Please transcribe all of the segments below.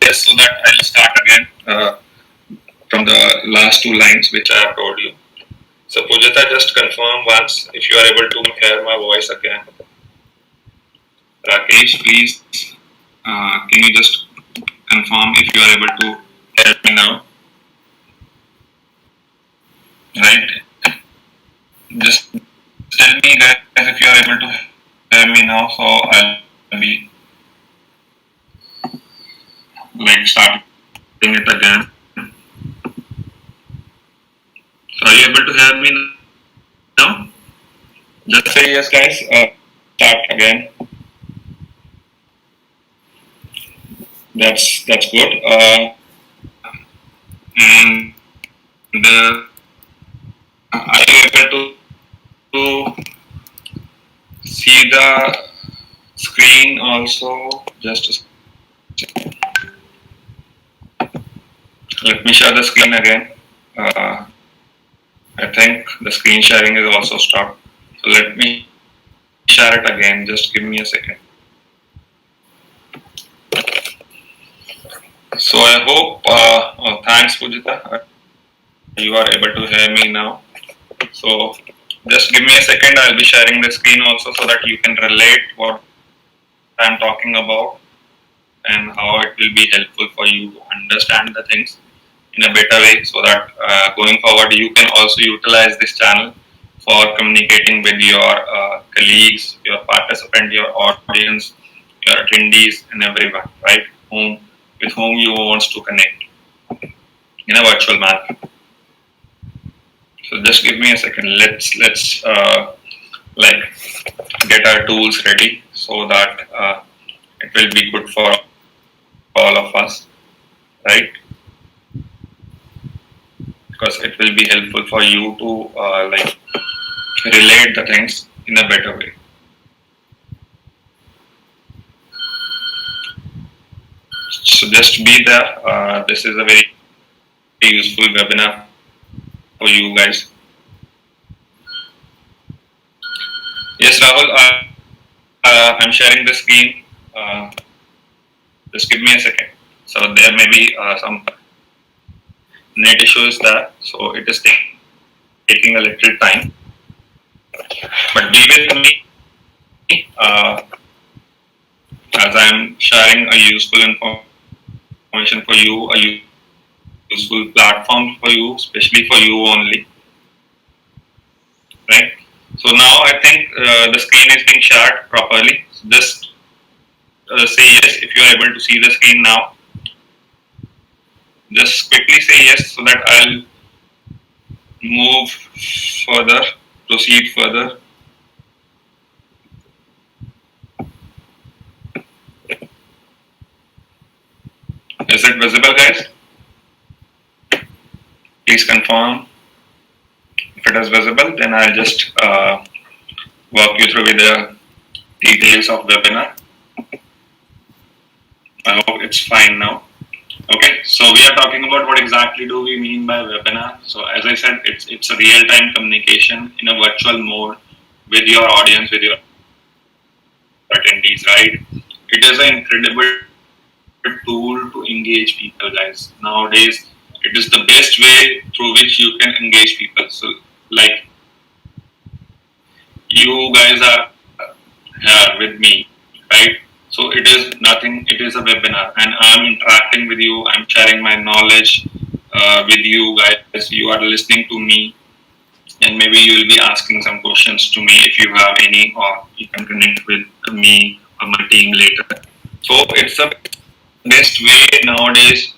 yes, so that I'll start again from the last two lines which I have told you. So Pujita, just confirm once if you are able to hear my voice again. Rakesh, please, can you just confirm if you are able to hear me now? Right? Just tell me guys if you are able to hear me now, so I'll be like starting it again. So are you able to hear me now? Just say yes, guys. Start again. That's good. And are you able to see the screen also? Just let me share the screen again. I think the screen sharing is also stopped. So let me share it again. Just give me a second. So I hope. Thanks, Pujita. You are able to hear me now. So just give me a second. I'll be sharing the screen also so that you can relate what I'm talking about and how it will be helpful for you to understand the things in a better way, so that going forward you can also utilize this channel for communicating with your colleagues, your participant, your audience, your attendees, and everyone, right? With whom you want to connect in a virtual manner. So just give me a second. Let's like get our tools ready so that it will be good for all of us, right? Because it will be helpful for you to like relate the things in a better way. So just be there. This is a very useful webinar for you guys. Yes, Rahul, I'm sharing the screen. Just give me a second. So there may be some net issues there, so it is taking a little time. But be with me as I'm sharing a useful information for you, a useful platform for you, especially for you only, right? So now I think the screen is being shared properly. So just say yes if you are able to see the screen now. Just quickly say yes so that I'll move further, proceed further. Is it visible, guys? Please confirm. If it is visible, then I'll just walk you through with the details of webinar. I hope it's fine now. Okay, so we are talking about what exactly do we mean by webinar. So as I said, it's a real-time communication in a virtual mode with your audience, with your attendees, right? It is an incredible tool to engage people, guys. Nowadays, it is the best way through which you can engage people. So, like, you guys are here with me, right? So it is nothing, it is a webinar, and I'm interacting with you, I'm sharing my knowledge with you guys. You are listening to me, and maybe you will be asking some questions to me if you have any, or you can connect with me or my team later. So it's the best way nowadays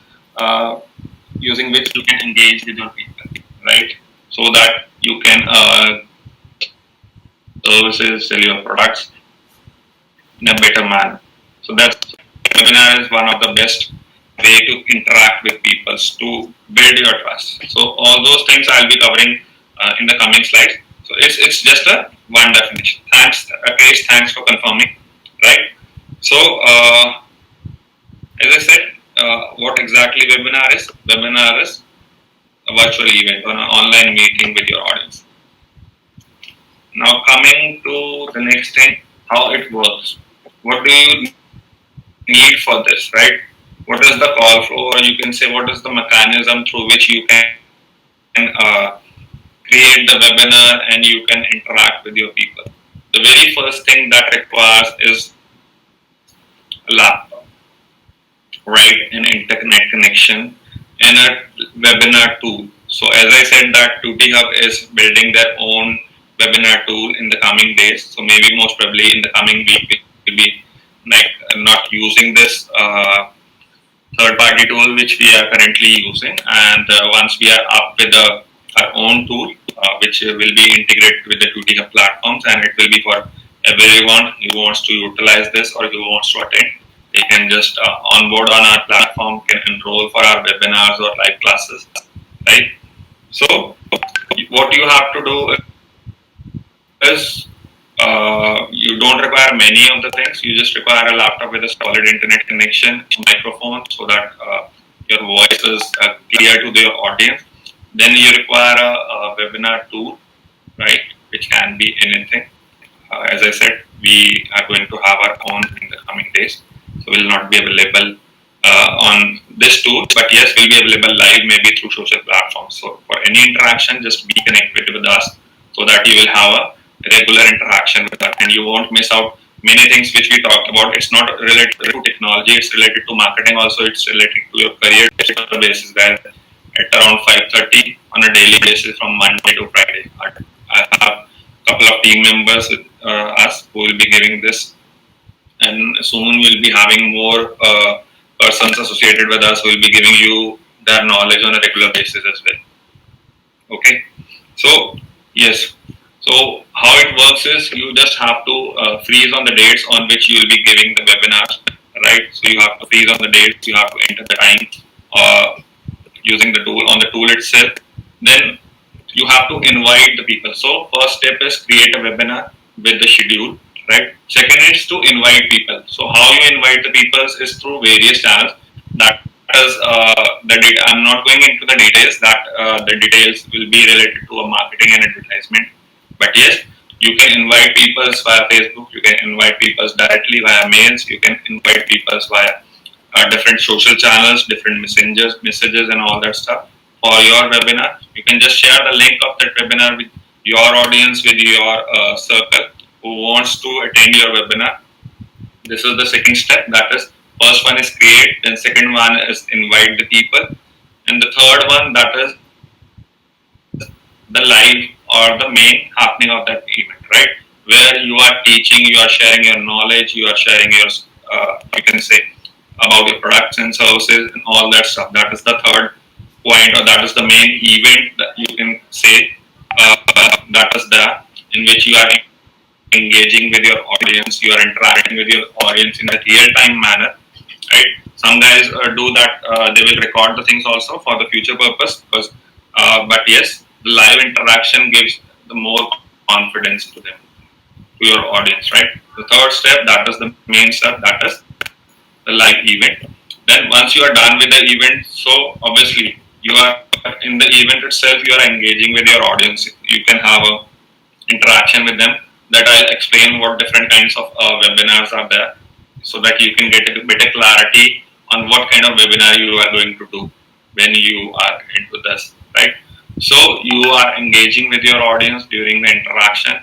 using which you can engage with your people, right? So that you can services, sell your products in a better manner. So that's webinar is one of the best way to interact with people to build your trust. So all those things I'll be covering in the coming slides. So it's just a one definition. Thanks, Rakesh. Thanks for confirming. Right. So as I said, what exactly webinar is? Webinar is a virtual event or an online meeting with your audience. Now coming to the next thing, how it works. What do you need for this, right? what is the call flow, or you can say what is the mechanism through which you can create the webinar and you can interact with your people. The very first thing that requires is a laptop, right? An internet connection and a webinar tool. So as I said that TuteeHUB is building their own webinar tool in the coming days. So maybe most probably in the coming week we will be like not using this third-party tool which we are currently using, and once we are up with our own tool which will be integrated with the TuteeHUB platforms, and it will be for everyone who wants to utilize this or who wants to attend. They can just onboard on our platform, can enroll for our webinars or live classes, right? So what you have to do is you don't require many of the things. You just require a laptop with a solid internet connection, microphone, so that your voice is clear to the audience. Then you require a webinar tool, right, which can be anything. As I said, we are going to have our own in the coming days, so will not be available on this tool, but yes, will be available live, maybe through social platforms. So for any interaction, just be connected with us so that you will have a regular interaction with us and you won't miss out many things which we talked about. It's not related to technology, it's related to marketing also, it's related to your career basis, guys, at around 5:30 on a daily basis from Monday to Friday. I have a couple of team members with us who will be giving this, and soon we'll be having more persons associated with us who will be giving you their knowledge on a regular basis as well. Okay, so yes, so how it works is you just have to freeze on the dates on which you will be giving the webinars, right? So you have to freeze on the dates, you have to enter the time using the tool on the tool itself. Then you have to invite the people. So first step is create a webinar with the schedule, right? Second is to invite people. So how you invite the people is through various channels. That is I'm not going into the details. The details will be related to a marketing and advertisement. But yes, you can invite people via Facebook. You can invite people directly via mails. You can invite people via different social channels, different messages, and all that stuff. For your webinar, you can just share the link of that webinar with your audience, with your circle who wants to attend your webinar. This is the second step. That is, first one is create, then second one is invite the people, and the third one, that is the live or the main happening of that event, right? Where you are teaching, you are sharing your knowledge, you are sharing your, you can say, about your products and services and all that stuff. That is the third point, or that is the main event that you can say, that is the in which you are engaging with your audience, you are interacting with your audience in a real-time manner, right? Some guys do that, they will record the things also for the future purpose, because, but yes, the live interaction gives the more confidence to them, to your audience, right? The third step, that is the main step, that is the live event. Then once you are done with the event, so obviously you are in the event itself, you are engaging with your audience. You can have a interaction with them. That I'll explain what different kinds of webinars are there, so that you can get a better clarity on what kind of webinar you are going to do when you are into this, right? So you are engaging with your audience during the interaction,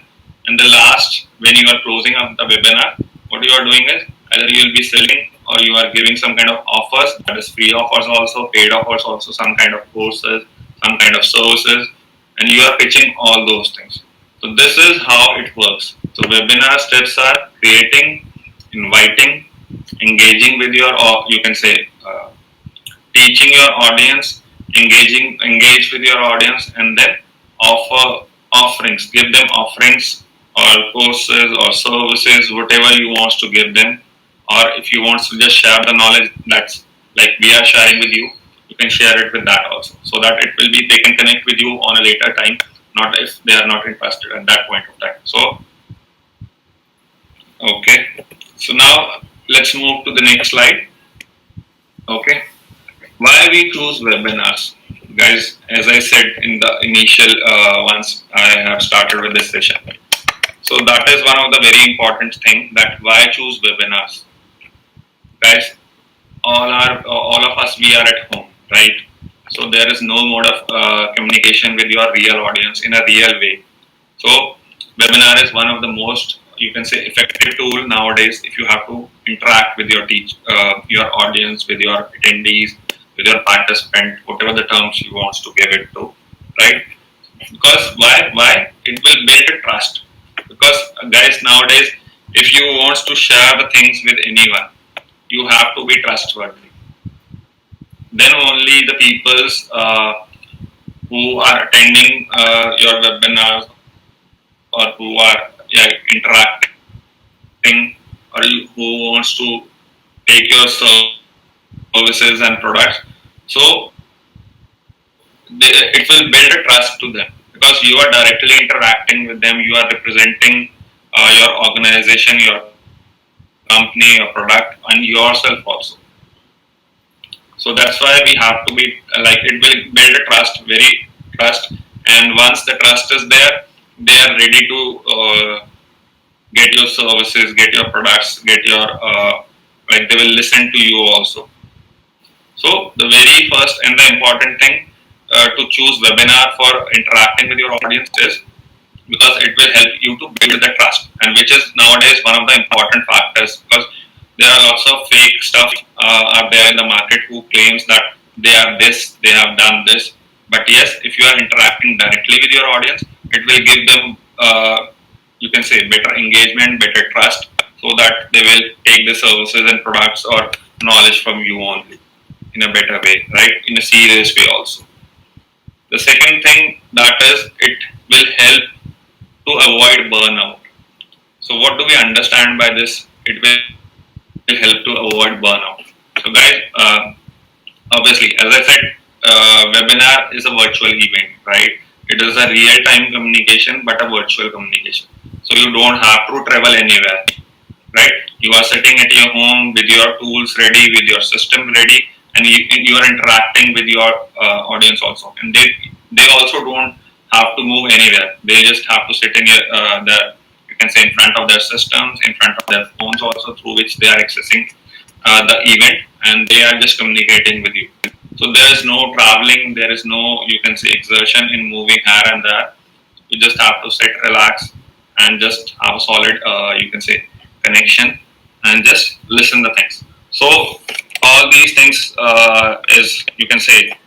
and the last, when you are closing up the webinar, what you are doing is either you will be selling or you are giving some kind of offers, that is free offers also, paid offers also, some kind of courses, some kind of services, and you are pitching all those things. So this is how it works. So webinar steps are creating, inviting, engaging with your, or you can say, teaching your audience, engage with your audience, and then offer offerings, give them offerings or courses or services, whatever you want to give them. Or if you want to just share the knowledge that's like we are sharing with you, you can share it with that also, so that it will be, they can connect with you on a later time, not if they are not interested at that point of time. So, okay. So now let's move to the next slide. Okay. Why we choose webinars? Guys, as I said in the initial once I have started with this session. So that is one of the very important thing, that why choose webinars. Guys, all of us, we are at home, right? So there is no mode of communication with your real audience in a real way. So webinar is one of the most, you can say, effective tool nowadays if you have to interact with your audience, with your attendees, with your participant, whatever the terms you want to give it to, right? Because why it will build a trust. Because guys, nowadays, if you want to share the things with anyone, you have to be trustworthy. Then only the peoples who are attending your webinars, or who are, yeah, interacting, or who wants to take your services and products. So it will build a trust to them, because you are directly interacting with them. You are representing your organization, your company, your product, and yourself also. So that's why we have to be like, it will build a trust, very trust. And once the trust is there, they are ready to get your services, get your products, get your like, they will listen to you also. So the very first and the important thing to choose webinar for interacting with your audience is because it will help you to build the trust, and which is nowadays one of the important factors, because there are lots of fake stuff are there in the market who claims that they are this, they have done this. But yes, if you are interacting directly with your audience, it will give them you can say better engagement, better trust, so that they will take the services and products or knowledge from you only in a better way, right? In a serious way also. The second thing that is, it will help to avoid burnout. So what do we understand by this? It will help to avoid burnout. So guys, obviously, as I said, webinar is a virtual event, right? It is a real-time communication, but a virtual communication. So you don't have to travel anywhere, right? You are sitting at your home with your tools ready, with your system ready, and you are interacting with your audience also. And they also don't have to move anywhere. They just have to sit in you can say, in front of their systems, in front of their phones also, through which they are accessing the event, and they are just communicating with you. So there is no traveling, there is no, you can say, exertion in moving here and there. You just have to sit, relax, and just have a solid, you can say, connection, and just listen the things. So all these things is, you can say,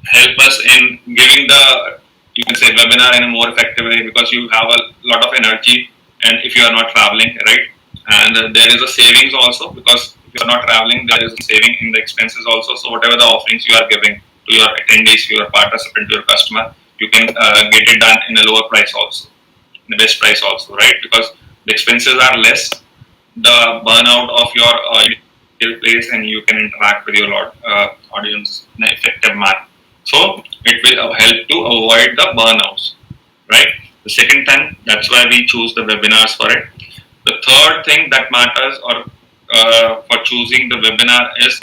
help us in giving the, you can say, webinar in a more effective way, because you have a lot of energy, and if you are not traveling, right? And there is a savings also, because if you are not traveling, there is a saving in the expenses also. So whatever the offerings you are giving to your attendees, your participant, your customer, you can get it done in a lower price also, in the best price also, right? Because the expenses are less, the burnout of your place, and you can interact with your audience in an effective manner. So it will help to avoid the burnouts, right? The second thing, that's why we choose the webinars for it. The third thing that matters, or for choosing the webinar, is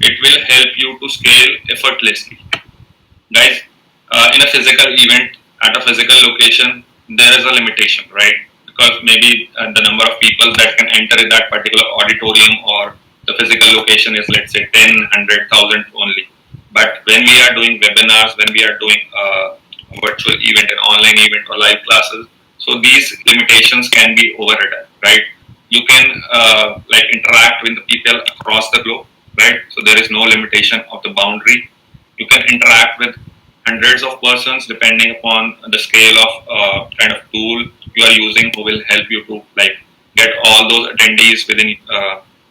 it will help you to scale effortlessly. Guys, in a physical event, at a physical location, there is a limitation, right? Because maybe the number of people that can enter in that particular auditorium or the physical location is, let's say, 10, 100,000 only. But when we are doing webinars, when we are doing a virtual event, an online event, or live classes, so these limitations can be overridden, right? You can like interact with the people across the globe, right? So there is no limitation of the boundary. You can interact with hundreds of persons depending upon the scale of kind of tool you are using, who will help you to like get all those attendees within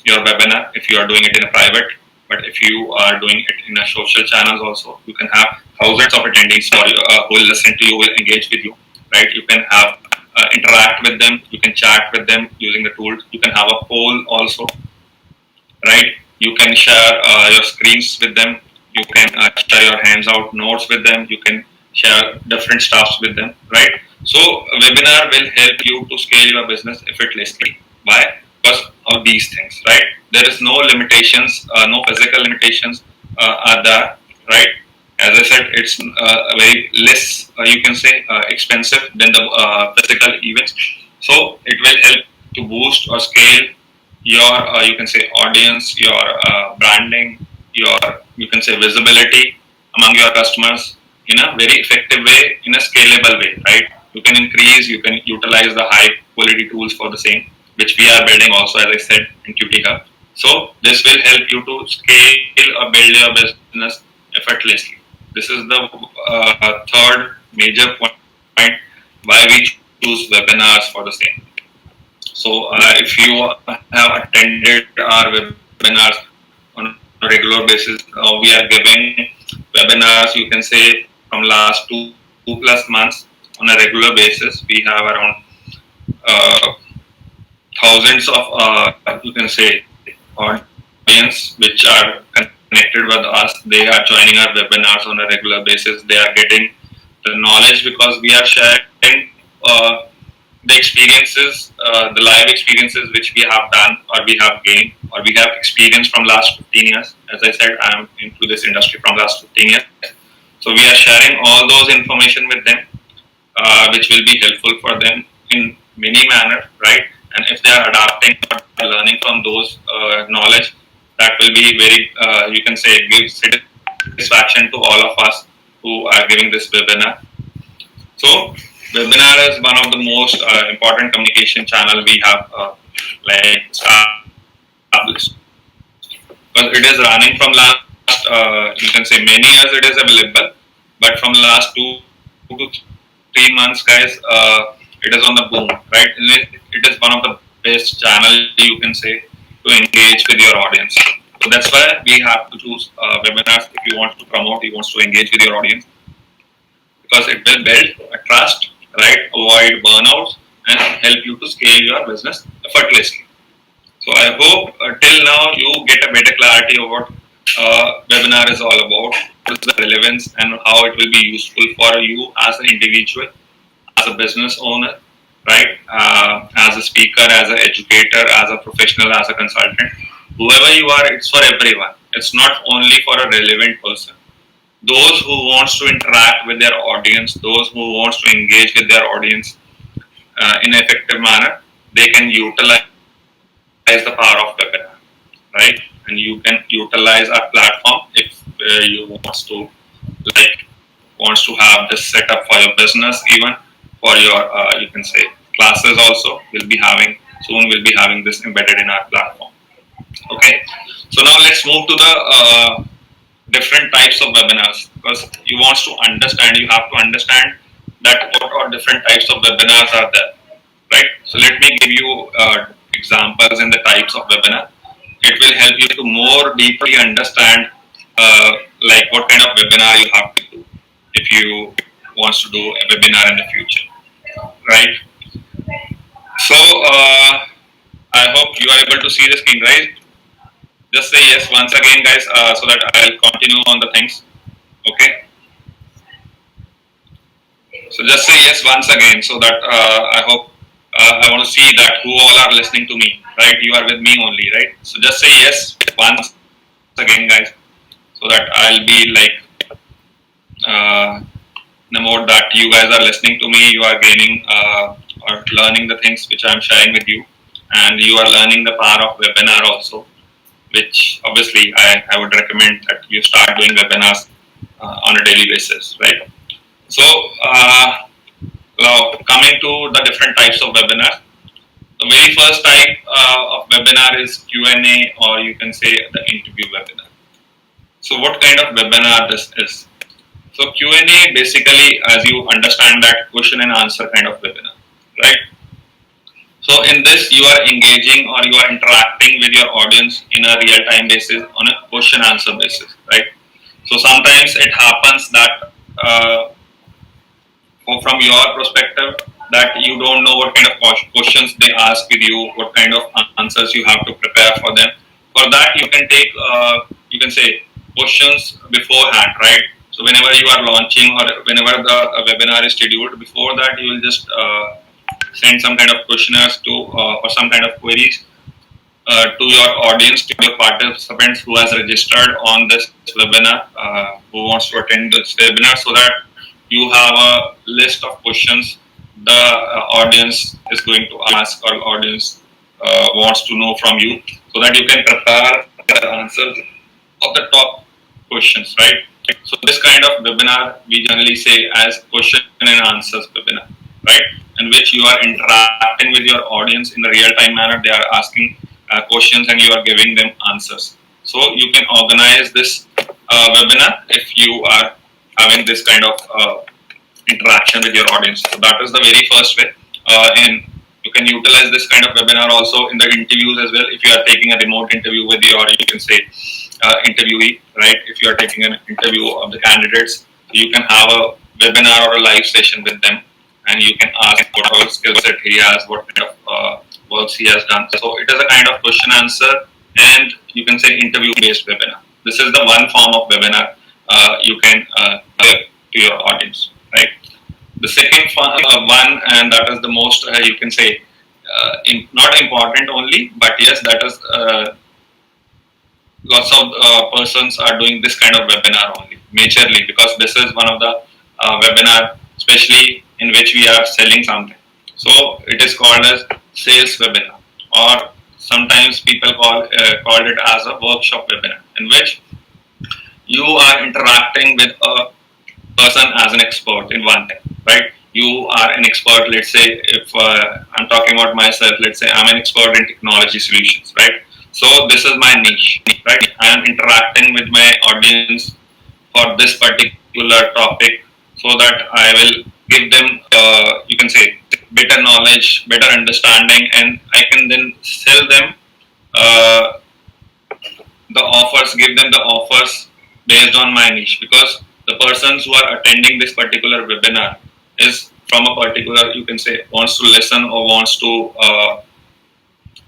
your webinar if you are doing it in a private. But if you are doing it in a social channels also, you can have thousands of attendees for you, who will listen to you, will engage with you, right? You can have interact with them, you can chat with them using the tools. You can have a poll also, right? You can share your screens with them. You can share your hands out notes with them. You can share different stuffs with them, right? So a webinar will help you to scale your business effortlessly. Why? Because of these things, right? There is no limitations, no physical limitations are there, right? As I said, it's very less, you can say, expensive than the physical events. So it will help to boost or scale your you can say audience, your branding, your you can say visibility among your customers in a very effective way, in a scalable way, right? You can increase, you can utilize the high quality tools for the same, which we are building also, as I said, in TuteeHUB. So this will help you to scale or build your business effortlessly. This is the third major point why we choose webinars for the same. So if you have attended our webinars on a regular basis, we are giving webinars, you can say, from last 2+ months on a regular basis. We have around uh, thousands of you can say audience which are connected with us. They are joining our webinars on a regular basis. They are getting the knowledge because we are sharing the experiences, the live experiences which we have done or we have gained or we have experienced from last 15 years. As I said, I am into this industry from last 15 years. So we are sharing all those information with them, which will be helpful for them in many manner, right? And if they are adapting or learning from those knowledge, that will be very, you can say, give satisfaction to all of us who are giving this webinar. So, webinar is one of the most important communication channel we have like established because it is running from last you can say many years it is available, but from last 2 to 3 months, guys, it is on the boom, right? It is one of the best channel you can say to engage with your audience. So that's why we have to choose webinars if you want to promote, you want to engage with your audience because it will build a trust, right? Avoid burnouts and help you to scale your business effortlessly. So I hope till now you get a better clarity of what webinar is all about, what is the relevance, and how it will be useful for you as an individual, as a business owner, right? As a speaker, as an educator, as a professional, as a consultant. Whoever you are, it's for everyone. It's not only for a relevant person. Those who wants to interact with their audience, those who wants to engage with their audience in an effective manner, they can utilize the power of webinar, right? And you can utilize our platform if you like wants to have this set up for your business, even for your you can say classes also. We'll be having this embedded in our platform. Okay, so now let's move to the different types of webinars because you have to understand that what are different types of webinars are there, right? So let me give you examples in the types of webinar. It will help you to more deeply understand like what kind of webinar you have to do if you want to do a webinar in the future, right? So I hope you are able to see the screen, right? Just say yes once again, guys, so that I'll continue on the things. Okay. So just say yes once again, so that I hope I want to see that who all are listening to me, right? You are with me only, right? So just say yes once again, guys, so that I'll be like the mode that you guys are listening to me, you are gaining or learning the things which I'm sharing with you, and you are learning the power of webinar also, which obviously I would recommend that you start doing webinars on a daily basis, right? So now coming to the different types of webinars. The very first type of webinar is Q&A, or you can say the interview webinar. So what kind of webinar this is? So Q&A basically, as you understand, that question and answer kind of webinar, right? So in this, you are engaging or you are interacting with your audience in a real-time basis on a question-answer basis, right? So sometimes it happens that from your perspective that you don't know what kind of questions they ask with you, what kind of answers you have to prepare for them. For that, you can take, you can say, questions beforehand, right? So whenever you are launching or whenever the webinar is scheduled, before that you will just send some kind of questionnaires to or some kind of queries to your audience, to your participants who has registered on this webinar, who wants to attend this webinar, so that you have a list of questions the audience is going to ask or audience wants to know from you, so that you can prepare the answers of the top questions, right? So this kind of webinar we generally say as question and answers webinar, right? In which you are interacting with your audience in a real-time manner. They are asking questions and you are giving them answers. So you can organize this webinar if you are having this kind of interaction with your audience. So that is the very first way. And you can utilize this kind of webinar also in the interviews as well. If you are taking a remote interview with your, you can say, interviewee, right? If you are taking an interview of the candidates, you can have a webinar or a live session with them, and you can ask what all skill set he has, what kind of works he has done. So it is a kind of question answer, and you can say interview based webinar. This is the one form of webinar you can give to your audience, right? The second one, and that is the most, you can say, not important only, but yes, that is lots of persons are doing this kind of webinar only, majorly, because this is one of the webinar, especially in which we are selling something. So it is called as sales webinar, or sometimes people called it as a workshop webinar, in which you are interacting with a person as an expert in one thing, right? You are an expert. Let's say if I'm talking about myself, let's say I'm an expert in technology solutions, right? So this is my niche, right? I am interacting with my audience for this particular topic, so that I will give them, you can say, better knowledge, better understanding, and I can then sell them uh, the offers, give them the offers based on my niche, because the persons who are attending this particular webinar is from a particular, you can say, wants to listen or wants to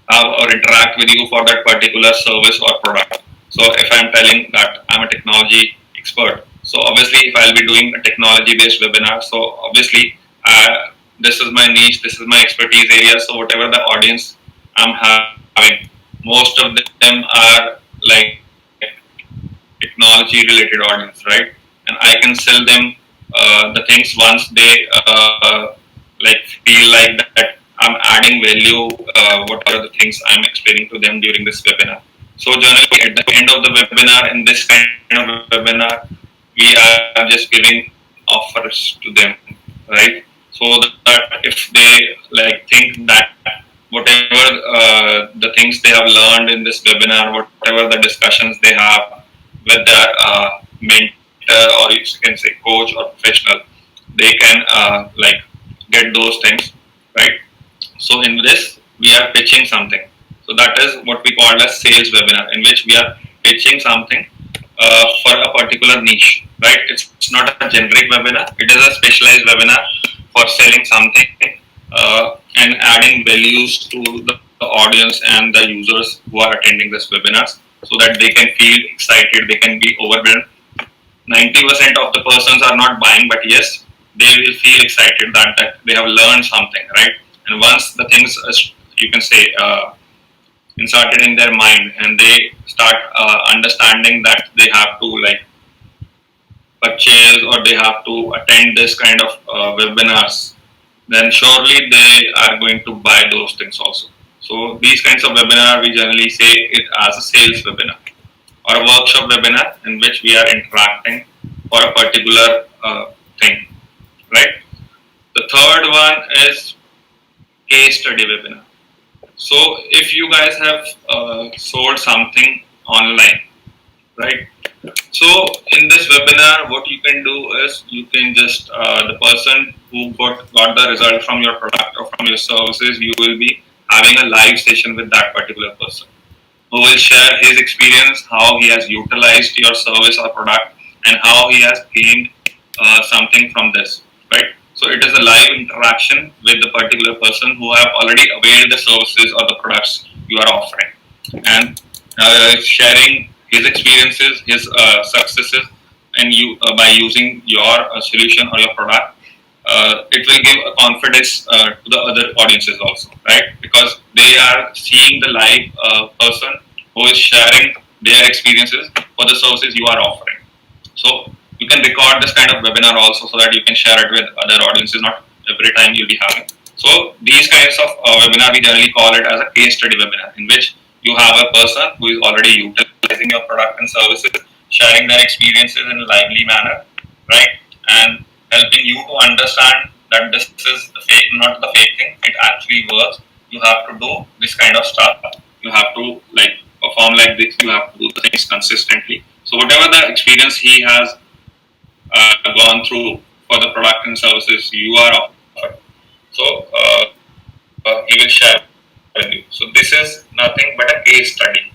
have or interact with you for that particular service or product. So if I'm telling that I'm a technology expert, so obviously if I'll be doing a technology based webinar, so obviously this is my niche, this is my expertise area. So whatever the audience I'm having, most of them are like technology related audience, right? And I can sell them the things once they like feel like that I'm adding value. What are the things I'm explaining to them during this webinar? So generally, at the end of the webinar, in this kind of webinar, we are just giving offers to them, right? So that if they like think that whatever the things they have learned in this webinar, whatever the discussions they have with their mentor, or you can say coach or professional, they can like get those things, right? So in this, we are pitching something. So that is what we call as sales webinar, in which we are pitching something for a particular niche, right? It's not a generic webinar. It is a specialized webinar for selling something and adding values to the audience and the users who are attending this webinars, so that they can feel excited, they can be overwhelmed. 90% of the persons are not buying, but yes, they will feel excited that they have learned something, right? And once the things, you can say, inserted in their mind, and they start understanding that they have to like purchase or they have to attend this kind of webinars, then surely they are going to buy those things also. So these kinds of webinar, we generally say it as a sales webinar or a workshop webinar, in which we are interacting for a particular thing, right? The third one is case study webinar. So if you guys have sold something online, right? So in this webinar, what you can do is you can just the person who got the result from your product or from your services, you will be having a live session with that particular person, who will share his experience, how he has utilized your service or product, and how he has gained something from this, right? So it is a live interaction with the particular person who have already availed the services or the products you are offering, and sharing his experiences, his successes, and you by using your solution or your product. It will give a confidence to the other audiences also, right? Because they are seeing the live person who is sharing their experiences for the services you are offering. So you can record this kind of webinar also, so that you can share it with other audiences. Not every time you'll be having. So these kinds of webinar, we generally call it as a case study webinar, in which you have a person who is already utilizing your product and services, sharing their experiences in a lively manner, right? And helping you to understand that this is the fake, not the fake thing. It actually works. You have to do this kind of stuff. You have to like perform like this. You have to do the things consistently. So whatever the experience he has gone through for the product and services you are offered, so he will share with you. So this is nothing but a case study,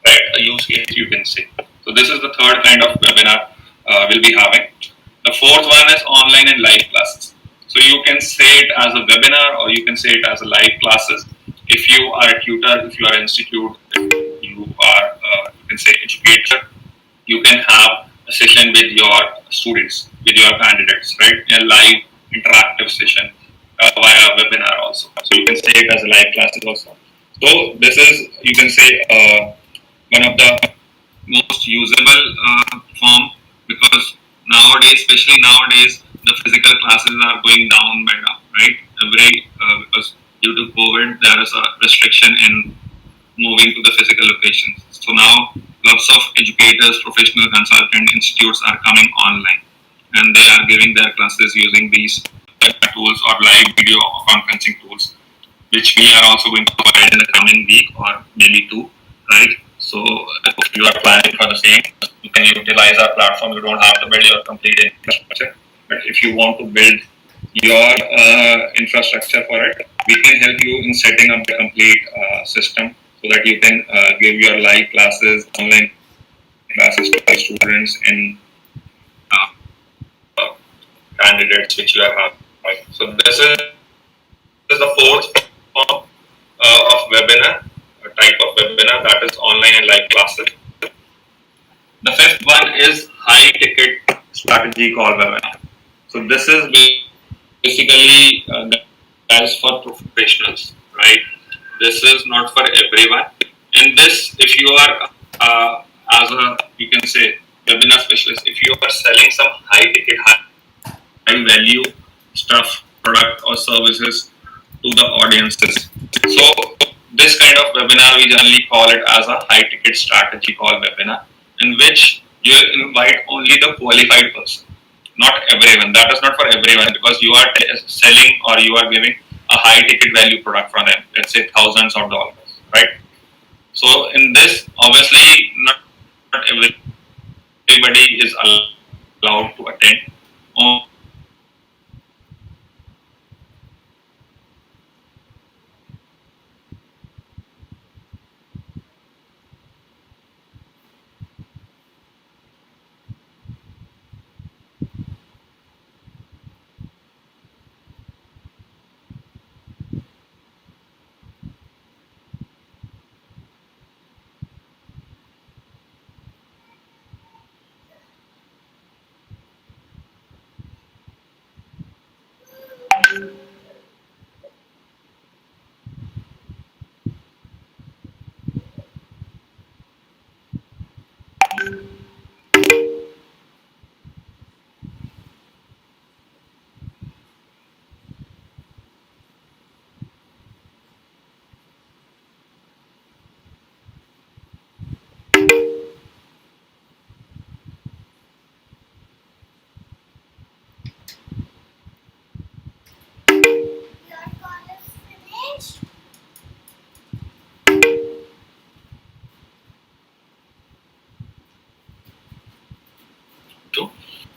right? A use case, you can say. So this is the third kind of webinar we'll be having. The fourth one is online and live classes. So you can say it as a webinar or you can say it as a live classes. If you are a tutor, if you are an institute, if you are you can say educator, you can have a session with your students, with your candidates, right? A live interactive session via webinar also. So you can say it as a live classes also. So this is, you can say, one of the most usable form, because nowadays, especially nowadays, the physical classes are going down by now, right? Because due to COVID, there is a restriction in moving to the physical locations. So now lots of educators, professional consultant institutes are coming online, and they are giving their classes using these tools or live video conferencing tools, which we are also going to provide in the coming week or maybe two, right? So if you are planning for the same, you can utilize our platform. You don't have to build your complete infrastructure, but if you want to build your infrastructure for it, we can help you in setting up the complete system so that you can give your live classes, online classes to the students and uh, uh, candidates which you are having. So this is the fourth form of webinar, a type of webinar, that is online and live classes. The fifth one is high ticket strategy call webinar. So this is basically as for professionals, right? This is not for everyone. In this, if you are as a, you can say, webinar specialist, if you are selling some high ticket, high value stuff, product or services to the audiences. So this kind of webinar, we generally call it as a high ticket strategy call webinar, in which you invite only the qualified person, not everyone. That is not for everyone, because you are selling or you are giving a high ticket value product for them, let's say thousands of dollars, right? So in this, obviously, not everybody is allowed to attend.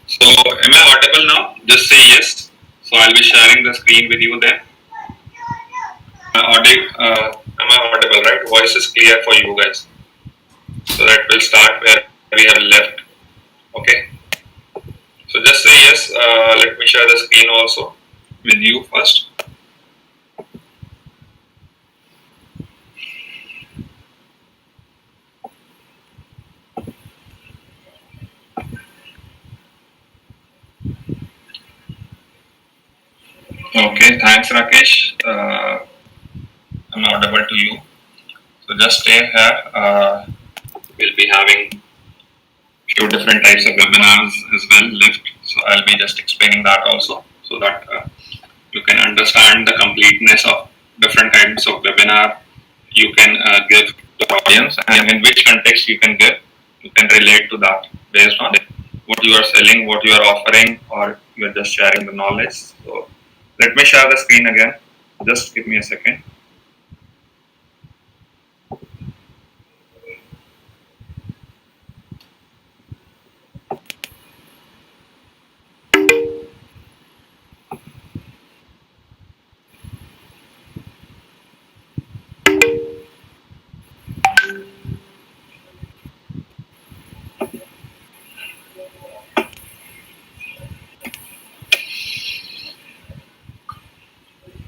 So, am I audible now? Just say yes. So, I'll be sharing the screen with you then. Am I audible, right? Voice is clear for you guys. So that we'll start where we have left. Okay. So just say yes. Let me share the screen also with you first. Okay. Thanks, Rakesh. I'm audible to you. So just stay here. We'll be having few different types of webinars as well left. So I'll be just explaining that also, so that You can understand the completeness of different kinds of webinar you can give to the audience, and in which context you can give. You can relate to that based on what you are selling, what you are offering, or you are just sharing the knowledge. So let me share the screen again. Just give me a second.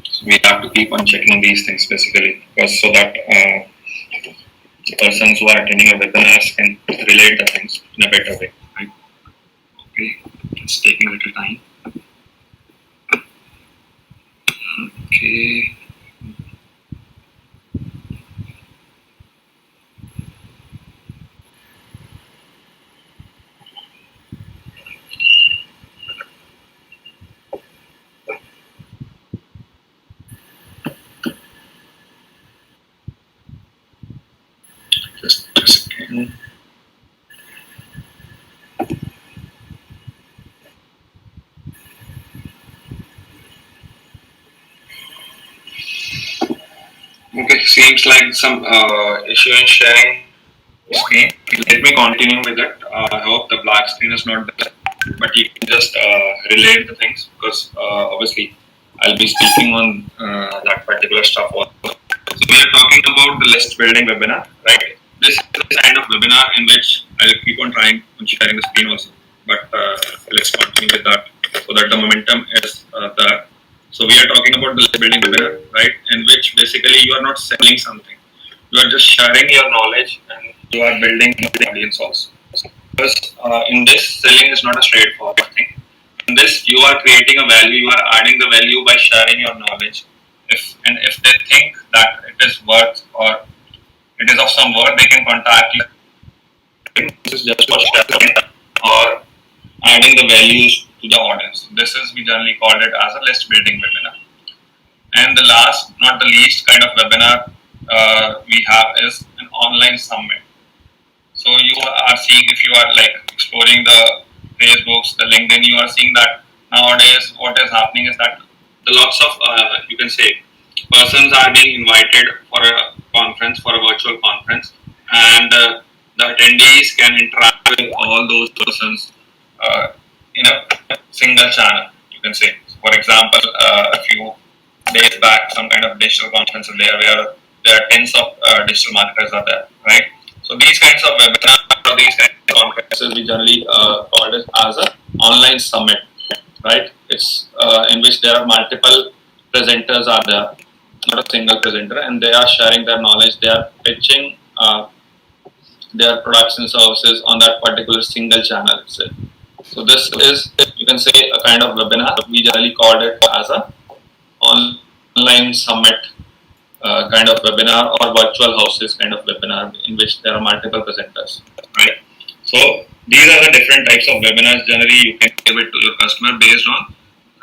So we have to keep on checking these things basically, because so that the persons who are attending a webinar can relate the things in a better way. Right? Okay, it's taking a little time. Okay. Just a second. Okay, seems like some issue in sharing screen. Let me continue with it. I hope the black screen is not there, but you can just relate the things, because obviously I'll be speaking on that particular stuff also. So we are talking about the list building webinar, right? This is the kind of webinar in which I'll keep on trying on sharing the screen also. But let's continue with that so that the momentum is there. So we are talking about the list building webinar, right? In which basically you are not selling something. You are just sharing your knowledge and you are building the audience also. Because in this, selling is not a straightforward thing. In this, you are creating a value, you are adding the value by sharing your knowledge. If they think that it is worth or it is of some worth, they can contact you. This is just for sharing or adding the values to the audience. This is, we generally call it as a list building webinar. And the last, not the least kind of webinar we have is an online summit. So you are seeing, if you are like exploring the Facebooks, the LinkedIn, you are seeing that nowadays what is happening is that the lots of you can say persons are being invited for a conference, for a virtual conference, and the attendees can interact with all those persons in a single channel. You can say, for example, a few days back, some kind of digital conference is there where there are tens of digital marketers are there, right? So these kinds of webinars or these kinds of conferences we generally call it as an online summit, right? It's in which there are multiple presenters are there, not a single presenter, and they are sharing their knowledge. They are pitching their products and services on that particular single channel itself. So this is, you can say, a kind of webinar. We generally called it as a online summit kind of webinar or virtual houses kind of webinar in which there are multiple presenters, right? So these are the different types of webinars. Generally, you can give it to your customer based on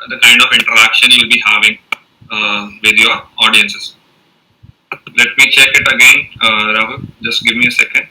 the kind of interaction you'll be having with your audiences. Let me check it again, Rahul. Just give me a second.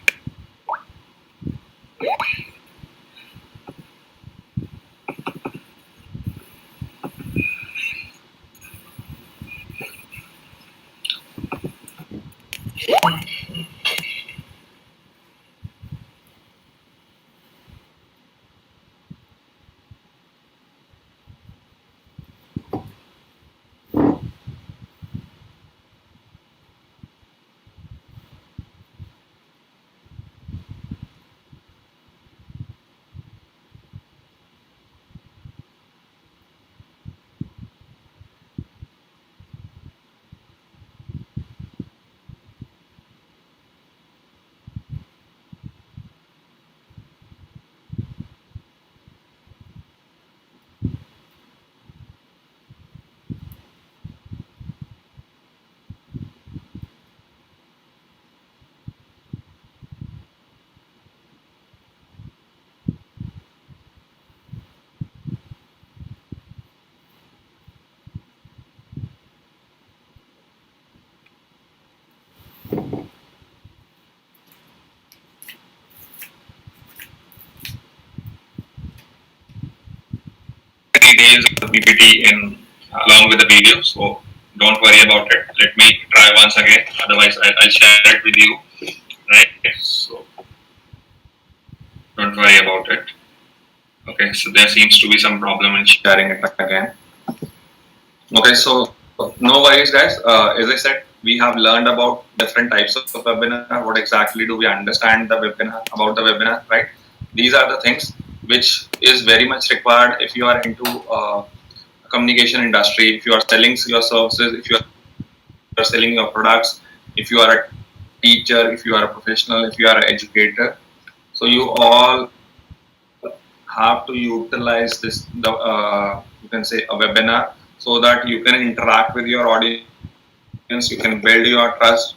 details of the PPT in along with the video. So don't worry about it. Let me try once again. Otherwise, I'll share it with you. Right. So don't worry about it. Okay. So there seems to be some problem in sharing it again. Okay. So no worries, guys. As I said, we have learned about different types of webinar. What exactly do we understand the webinar about the webinar, right? These are the things which is very much required if you are into communication industry, if you are selling your services, if you are selling your products, if you are a teacher, if you are a professional, if you are an educator. So you all have to utilize this, you can say a webinar, so that you can interact with your audience, you can build your trust.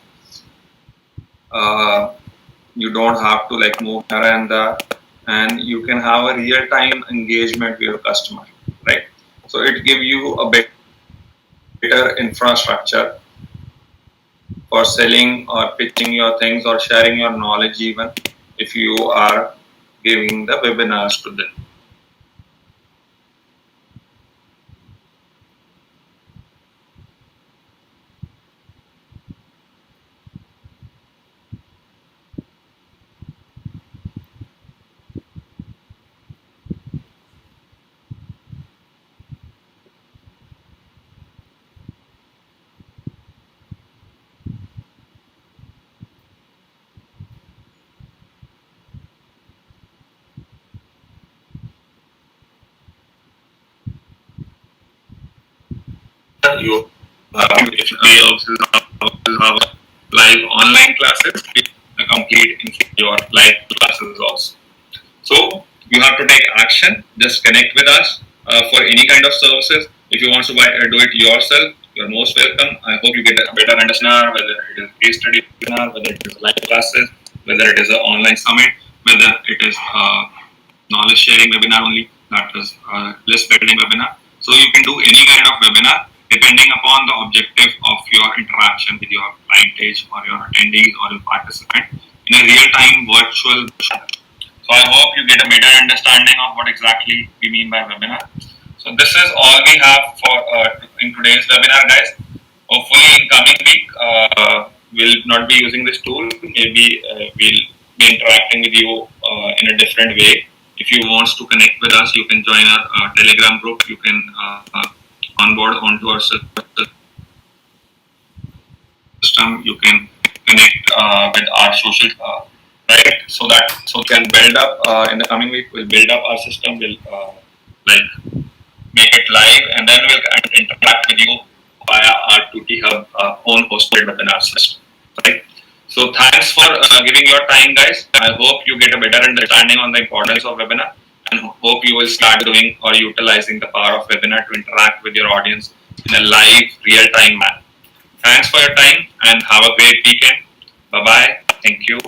You don't have to like move here and there, and you can have a real-time engagement with your customer, right? So it gives you a better infrastructure for selling or pitching your things or sharing your knowledge, even if you are giving the webinars to them. You have live online classes, complete in your live classes also. So you have to take action. Just connect with us for any kind of services. If you want to do it yourself, you're most welcome. I hope you get a better understanding whether it is case study webinar, whether it is live classes, whether it is an online summit, whether it is knowledge sharing webinar only, that is list building webinar. So you can do any kind of webinar depending upon the objective of your interaction with your client page or your attendees or your participant in a real-time virtual session. So I hope you get a better understanding of what exactly we mean by webinar. So this is all we have for in today's webinar, guys. Hopefully in coming week, we'll not be using this tool. Maybe we'll be interacting with you in a different way. If you want to connect with us, you can join our Telegram group. You can onboard onto our system. You can connect with our social, right? So we can build up in the coming week. We'll build up our system. We'll like make it live, and then we'll interact with you via our TuteeHUB own hosted webinar system, right? So thanks for giving your time, guys. I hope you get a better understanding on the importance of webinar, and hope you will start doing or utilizing the power of webinar to interact with your audience in a live, real-time manner. Thanks for your time and have a great weekend. Bye bye. Thank you.